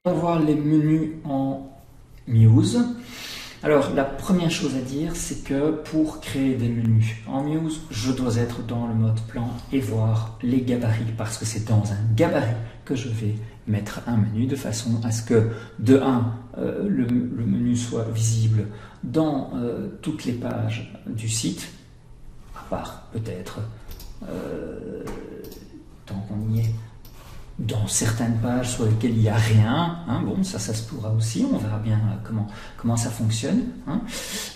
On va voir les menus en Muse. Alors la première chose à dire, c'est que pour créer des menus en Muse, je dois être dans le mode plan et voir les gabarits, parce que c'est dans un gabarit que je vais mettre un menu de façon à ce que, de 1, le menu soit visible dans toutes les pages du site, à part peut-être, tant qu'on y est, dans certaines pages sur lesquelles il n'y a rien, hein, bon, ça se pourra aussi, on verra bien comment ça fonctionne, hein.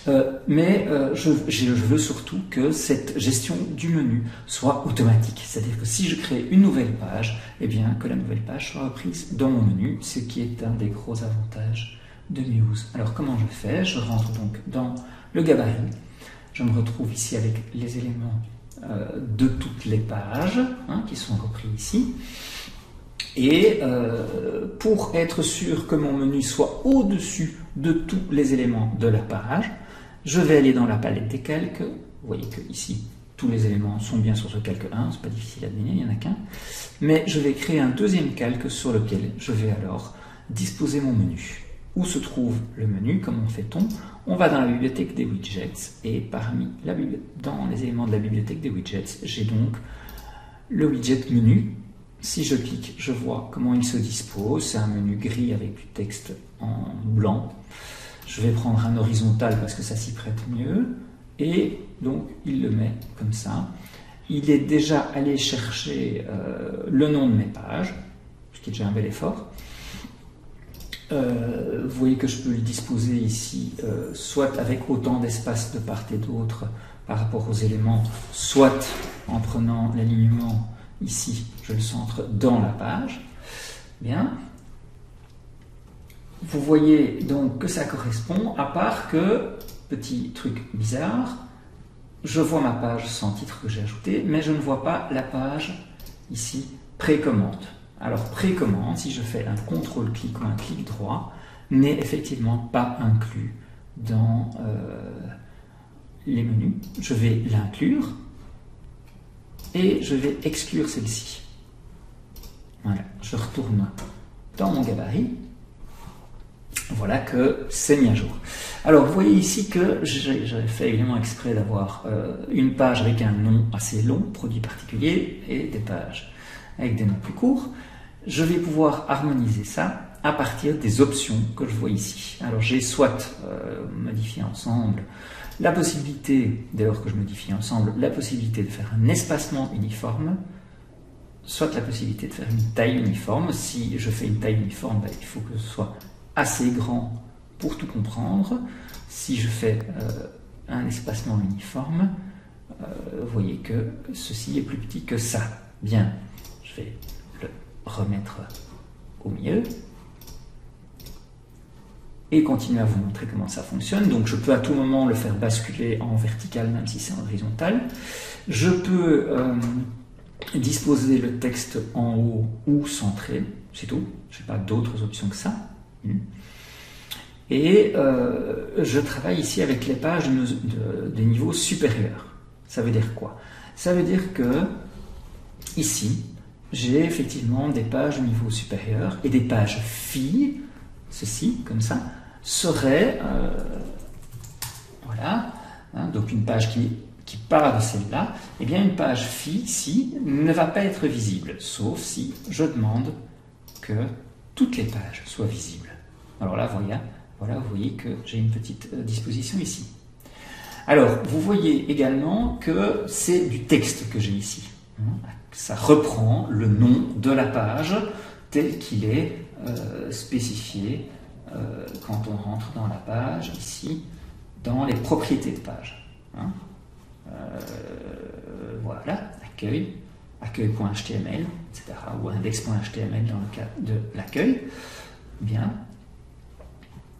Je veux surtout que cette gestion du menu soit automatique, c'est-à-dire que si je crée une nouvelle page, eh bien que la nouvelle page soit reprise dans mon menu, ce qui est un des gros avantages de Muse. Alors comment je fais? Je rentre donc dans le gabarit, je me retrouve ici avec les éléments de toutes les pages, hein, qui sont repris ici. Et pour être sûr que mon menu soit au-dessus de tous les éléments de la page, je vais aller dans la palette des calques. Vous voyez que ici, tous les éléments sont bien sur ce calque 1, c'est pas difficile à deviner, il n'y en a qu'un. Mais je vais créer un deuxième calque sur lequel je vais alors disposer mon menu. Où se trouve le menu? Comment fait-on? On va dans la bibliothèque des widgets, et dans les éléments de la bibliothèque des widgets, j'ai donc le widget menu. Si je clique, je vois comment il se dispose. C'est un menu gris avec du texte en blanc. Je vais prendre un horizontal parce que ça s'y prête mieux. Et donc, il le met comme ça. Il est déjà allé chercher le nom de mes pages, ce qui est déjà un bel effort. Vous voyez que je peux le disposer ici, soit avec autant d'espace de part et d'autre par rapport aux éléments, soit en prenant l'alignement. Ici, je le centre dans la page. Bien. Vous voyez donc que ça correspond, à part que, petit truc bizarre, je vois ma page sans titre que j'ai ajouté, mais je ne vois pas la page ici précommande. Alors précommande, si je fais un contrôle-clic ou un clic droit, n'est effectivement pas inclus dans les menus. Je vais l'inclure. Et je vais exclure celle-ci. Voilà, je retourne dans mon gabarit. Voilà que c'est mis à jour. Alors, vous voyez ici que j'avais fait évidemment exprès d'avoir une page avec un nom assez long, produit particulier, et des pages avec des noms plus courts. Je vais pouvoir harmoniser ça à partir des options que je vois ici. Alors, j'ai soit modifié ensemble la possibilité, dès lors que je modifie ensemble, la possibilité de faire un espacement uniforme, soit la possibilité de faire une taille uniforme. Si je fais une taille uniforme, il faut que ce soit assez grand pour tout comprendre. Si je fais un espacement uniforme, vous voyez que ceci est plus petit que ça. Bien, je vais le remettre au milieu. Et continuer à vous montrer comment ça fonctionne. Donc je peux à tout moment le faire basculer en vertical, même si c'est en horizontal. Je peux disposer le texte en haut ou centré, c'est tout. Je n'ai pas d'autres options que ça. Et je travaille ici avec les pages des niveaux supérieurs. Ça veut dire quoi? Ça veut dire que ici, j'ai effectivement des pages au niveau supérieur et des pages filles. Ceci, comme ça, serait, voilà, hein, donc une page qui part de celle-là, et bien une page fille, ici, ne va pas être visible, sauf si je demande que toutes les pages soient visibles. Alors là, voilà, vous voyez que j'ai une petite disposition ici. Alors, vous voyez également que c'est du texte que j'ai ici. Ça reprend le nom de la page tel qu'il est spécifié quand on rentre dans la page, ici, dans les propriétés de page. Hein, voilà, accueil.html, etc., ou index.html dans le cas de l'accueil. Bien.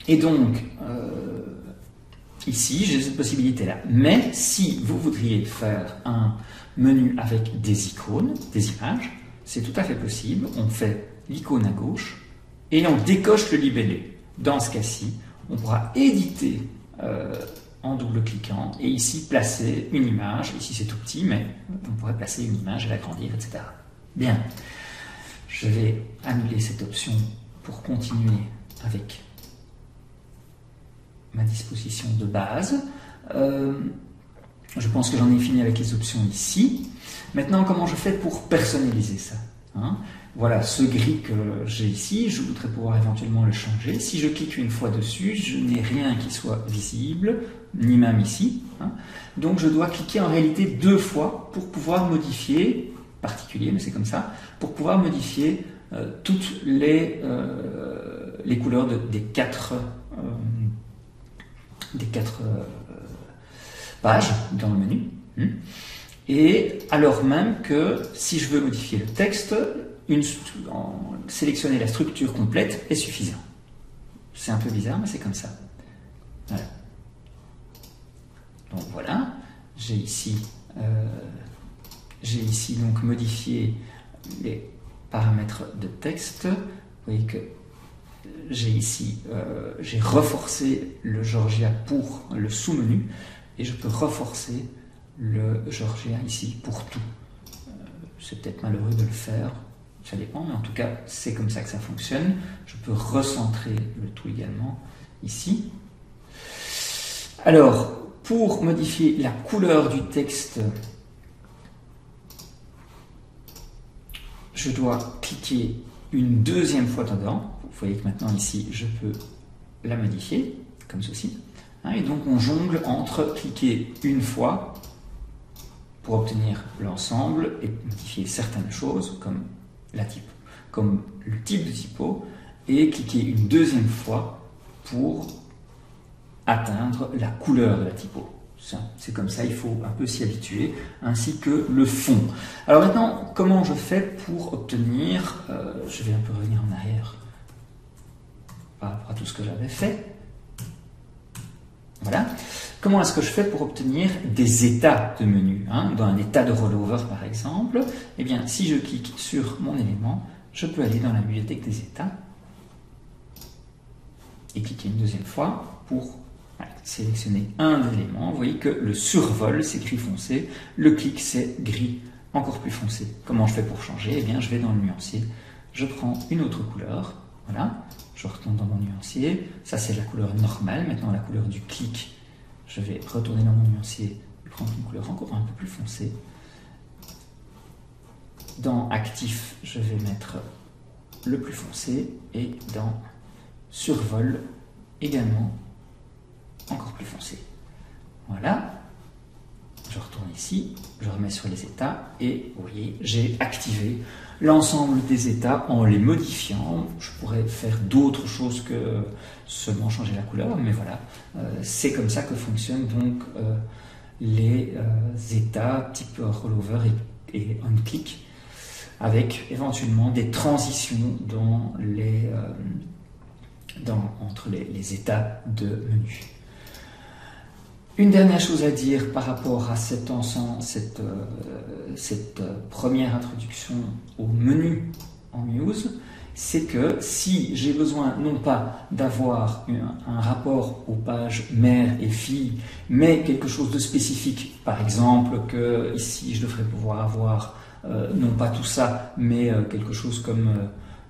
Et donc, ici, j'ai cette possibilité-là. Mais si vous voudriez faire un menu avec des icônes, des images, c'est tout à fait possible. On fait l'icône à gauche et on décoche le libellé. Dans ce cas-ci, on pourra éditer en double-cliquant et ici placer une image. Ici c'est tout petit, mais on pourrait placer une image et l'agrandir, etc. Bien, je vais annuler cette option pour continuer avec ma disposition de base. Je pense que j'en ai fini avec les options ici. Maintenant, comment je fais pour personnaliser ça, hein? Voilà, ce gris que j'ai ici, je voudrais pouvoir éventuellement le changer. Si je clique une fois dessus, je n'ai rien qui soit visible, ni même ici, hein. Donc je dois cliquer en réalité 2 fois pour pouvoir modifier, particulier, mais c'est comme ça, pour pouvoir modifier toutes les couleurs des 4 pages dans le menu. Et alors même que si je veux modifier le texte, sélectionner la structure complète est suffisant. C'est un peu bizarre, mais c'est comme ça. Voilà. Donc voilà, j'ai ici donc modifié les paramètres de texte. Vous voyez que j'ai ici, j'ai reforcé le Georgia pour le sous-menu et je peux reforcer le Georgia ici pour tout. C'est peut-être malheureux de le faire, ça dépend, mais en tout cas c'est comme ça que ça fonctionne. Je peux recentrer le tout également ici. Alors, pour modifier la couleur du texte, je dois cliquer une 2e fois dedans. Vous voyez que maintenant ici je peux la modifier comme ceci. Et donc on jongle entre cliquer une fois pour obtenir l'ensemble et modifier certaines choses comme le type de typo, et cliquer une 2e fois pour atteindre la couleur de la typo. C'est comme ça, il faut un peu s'y habituer, ainsi que le fond. Alors maintenant, comment je fais pour obtenir, je vais un peu revenir en arrière par rapport à tout ce que j'avais fait. Voilà. Comment est-ce que je fais pour obtenir des états de menu, hein? Dans un état de rollover par exemple, eh bien si je clique sur mon élément, je peux aller dans la bibliothèque des états et cliquer une 2e fois pour sélectionner un élément. Vous voyez que le survol c'est gris foncé, le clic c'est gris encore plus foncé. Comment je fais pour changer? Eh bien je vais dans le nuancier, je prends une autre couleur, voilà, je retourne dans mon nuancier, ça c'est la couleur normale. Maintenant la couleur du clic, je vais retourner dans mon nuancier et prendre une couleur encore un peu plus foncée. Dans actif, je vais mettre le plus foncé, et dans survol également encore plus foncé. Voilà, je retourne ici, je remets sur les états et vous voyez, j'ai activé l'ensemble des états en les modifiant. Je pourrais faire d'autres choses que seulement changer la couleur, mais voilà, c'est comme ça que fonctionnent donc les états type rollover et on-click, avec éventuellement des transitions entre les états de menu. Une dernière chose à dire par rapport à cette première introduction au menu en Muse, c'est que si j'ai besoin non pas d'avoir un rapport aux pages mère et fille, mais quelque chose de spécifique, par exemple que ici je devrais pouvoir avoir non pas tout ça, mais quelque chose comme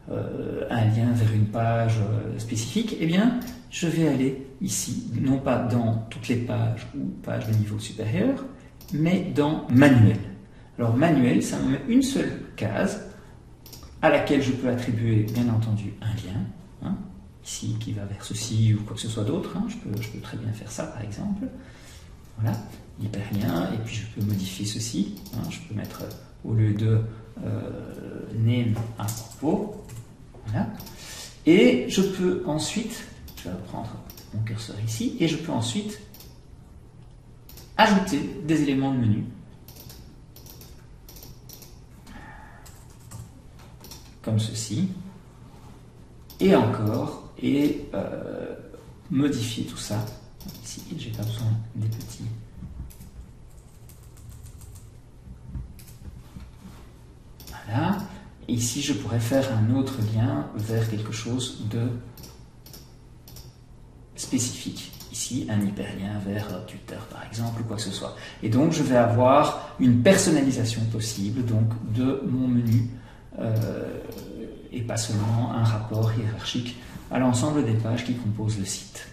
un lien vers une page spécifique, eh bien je vais aller ici, non pas dans toutes les pages ou pages de niveau supérieur, mais dans manuel. Alors manuel, ça me met une seule case à laquelle je peux attribuer bien entendu un lien, hein, ici qui va vers ceci ou quoi que ce soit d'autre, hein, je peux très bien faire ça par exemple. Voilà, l'hyperlien, et puis je peux modifier ceci, hein, je peux mettre au lieu de name un propos, voilà, et je peux ensuite, je vais prendre mon curseur ici, et je peux ensuite ajouter des éléments de menu, comme ceci, et encore, et modifier tout ça. Ici, j'ai pas besoin des petits. Voilà. Et ici, je pourrais faire un autre lien vers quelque chose de spécifique. Ici, un hyperlien vers Twitter, par exemple, ou quoi que ce soit. Et donc, je vais avoir une personnalisation possible donc, de mon menu et pas seulement un rapport hiérarchique à l'ensemble des pages qui composent le site.